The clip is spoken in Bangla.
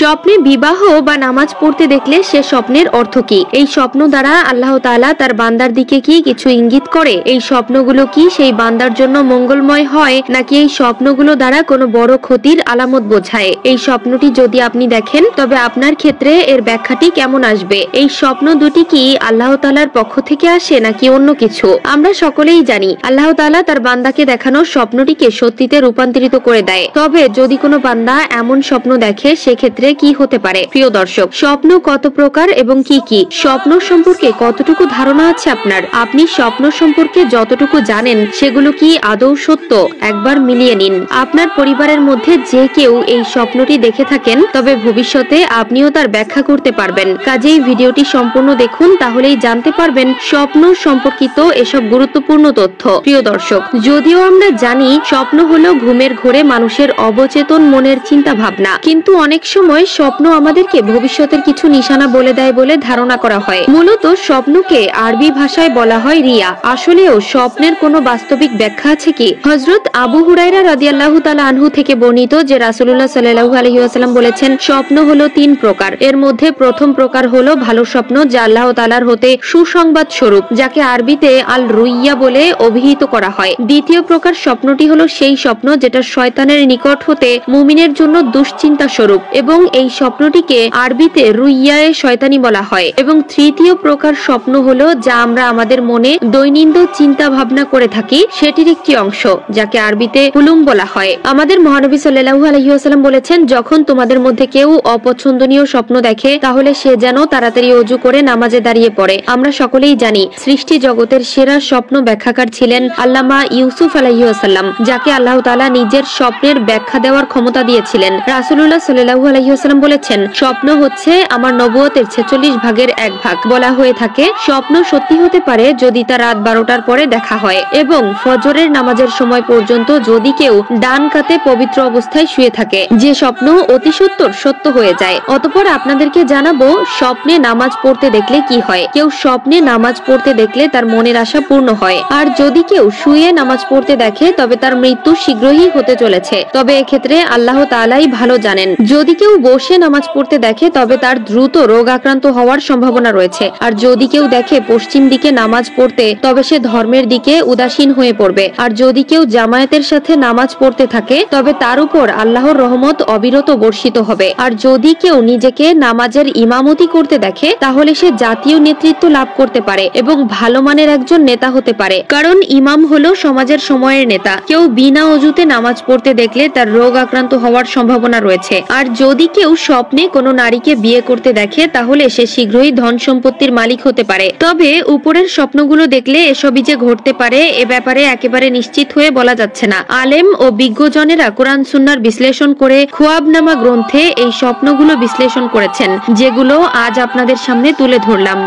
স্বপ্নে বিবাহ বা নামাজ পড়তে দেখলে সে স্বপ্নের অর্থ কি? এই স্বপ্ন দ্বারা আল্লাহ তাআলা তার বান্দার দিকে কি কিছু ইঙ্গিত করে? এই স্বপ্নগুলো কি সেই বান্দার জন্য মঙ্গলময় হয়, নাকি এই স্বপ্নগুলো দ্বারা কোনো বড় ক্ষতির আলামত বোঝায়? এই স্বপ্নটি যদি আপনি দেখেন তবে আপনার ক্ষেত্রে এর ব্যাখ্যাটি কেমন আসবে? এই স্বপ্ন দুটি কি আল্লাহ তাআলার পক্ষ থেকে আসে নাকি অন্য কিছু? আমরা সকলেই জানি আল্লাহ তাআলা তার বান্দাকে দেখানো স্বপ্নটিকে সত্যিতে রূপান্তরিত করে দেয়। তবে যদি কোনো বান্দা এমন স্বপ্ন দেখে সেক্ষেত্রে কি হতে পারে? প্রিয় দর্শক, স্বপ্ন কত প্রকার এবং কি কি? স্বপ্ন সম্পর্কে কতটুকু ধারণা আছে আপনার? আপনি স্বপ্ন সম্পর্কে যতটুকু জানেন সেগুলো কি আদৌ সত্য? একবার মিলিয়ে নিন। আপনার পরিবারের মধ্যে যে কেউ এই স্বপ্নটি দেখে থাকেন তবে ভবিষ্যতে আপনিও তার ব্যাখ্যা করতে পারবেন। কাজেই ভিডিওটি সম্পূর্ণ দেখুন, তাহলেই জানতে পারবেন স্বপ্ন সম্পর্কিত এসব গুরুত্বপূর্ণ তথ্য। প্রিয় দর্শক, যদিও আমরা জানি স্বপ্ন হলো ঘুমের ঘোরে মানুষের অবচেতন মনের চিন্তা ভাবনা, কিন্তু অনেক সময় স্বপ্ন আমাদেরকে ভবিষ্যতের কিছু নিশানা বলে দেয় বলে ধারণা করা হয়। মূলত স্বপ্নকে আরবি ভাষায় বলা হয় রিয়া। আসলেও স্বপ্নের কোনো বাস্তবিক ব্যাখ্যা আছে কি? হযরত আবু হুরায়রা রাদিয়াল্লাহু তাআলা আনহু থেকে বর্ণিত যে রাসূলুল্লাহ সাল্লাল্লাহু আলাইহি ওয়াসাল্লাম বলেছেন, স্বপ্ন হলো 3 প্রকার। এর মধ্যে প্রথম প্রকার হলো ভালো স্বপ্ন, যা আল্লাহ তাআলার হতে সুসংবাদ স্বরূপ, যাকে আরবিতে আল রুইয়া বলে অভিহিত করা হয়। দ্বিতীয় প্রকার স্বপ্নটি হলো সেই স্বপ্ন যেটা শয়তানের নিকট হতে মুমিনের জন্য দুশ্চিন্তা স্বরূপ, এবং এই স্বপ্নটিকে আরবিতে রুইয়ায়ে শয়তানি বলা হয়। এবং তৃতীয় প্রকার স্বপ্ন হলো যা আমরা আমাদের মনে দৈনন্দিন চিন্তা ভাবনা করে থাকি, সেটির একটি অংশ, যাকে আরবিতে হুলুম বলা হয়। আমাদের মহানবী সাল্লাল্লাহু আলাইহি ওয়াসাল্লাম বলেছেন, যখন তোমাদের মধ্যে কেউ অপছন্দনীয় স্বপ্ন দেখে তাহলে সে যেন তাড়াতাড়ি ওযু করে নামাজে দাঁড়িয়ে পড়ে। আমরা সকলেই জানি সৃষ্টি জগতের সেরা স্বপ্ন ব্যাখ্যাকার ছিলেন আল্লামা ইউসুফ আলাইহিস সালাম, যাকে আল্লাহ তাআলা নিজের স্বপ্নের ব্যাখ্যা দেওয়ার ক্ষমতা দিয়েছিলেন। রাসূলুল্লাহ সাল্লাল্লাহু আলাইহি ওয়াসাল্লাম বলেছেন, স্বপ্ন হচ্ছে আমার নবুয়তের 46 ভাগের 1 ভাগ। বলা হয়ে থাকে স্বপ্ন সত্যি হতে পারে যদি তা রাত 12টার পরে দেখা হয় এবং ফজরের নামাজের সময় পর্যন্ত যদি কেউ ডান কাতে পবিত্র অবস্থায় শুয়ে থাকে, যে স্বপ্ন অতি সত্বর সত্য হয়ে যায়। অতঃপর আপনাদেরকে জানাবো স্বপ্নে নামাজ পড়তে দেখলে কি হয়। কেউ স্বপ্নে নামাজ পড়তে দেখলে তার মনের আশা পূর্ণ হয়, আর যদি কেউ শুয়ে নামাজ পড়তে দেখে তবে তার মৃত্যু শীঘ্রই হতে চলেছে। তবে এক্ষেত্রে আল্লাহ তাআলাই ভালো জানেন। যদি কেউ বসে নামাজ পড়তে দেখে তবে তার দ্রুত রোগ আক্রান্ত হওয়ার সম্ভাবনা রয়েছে, আর যদি কেউ দেখে পশ্চিম দিকে নামাজ পড়তে তবে সে ধর্মের দিকে উদাসীন হয়ে পড়বে। আর যদি কেউ জামায়াতের সাথে নামাজ পড়তে থাকে তবে তার উপর আল্লাহর রহমত অবিরত বর্ষিত হবে। আর যদি কেউ নিজেকে নামাজের ইমামতি করতে দেখে তাহলে সে জাতীয় নেতৃত্ব লাভ করতে পারে এবং ভালো মানের একজন নেতা হতে পারে, কারণ ইমাম হলো সমাজের সময়ের নেতা। কেউ বিনা ওযুতে নামাজ পড়তে দেখলে তার রোগ আক্রান্ত হওয়ার সম্ভাবনা রয়েছে। আর যদি কেউ স্বপ্নে কোনো নারীকে বিয়ে করতে দেখে তাহলে সে শীঘ্রই ধন সম্পত্তির মালিক হতে পারে। তবে উপরের স্বপ্নগুলো দেখলে এসবই যে ঘটতে পারে এ ব্যাপারে একেবারে নিশ্চিত হয়ে বলা যাচ্ছে না। আলেম ও বিজ্ঞজনেরা কোরআন সুন্নাহর বিশ্লেষণ করে খুয়াবনামা গ্রন্থে এই স্বপ্নগুলো বিশ্লেষণ করেছেন, যেগুলো আজ আপনাদের সামনে তুলে ধরলাম।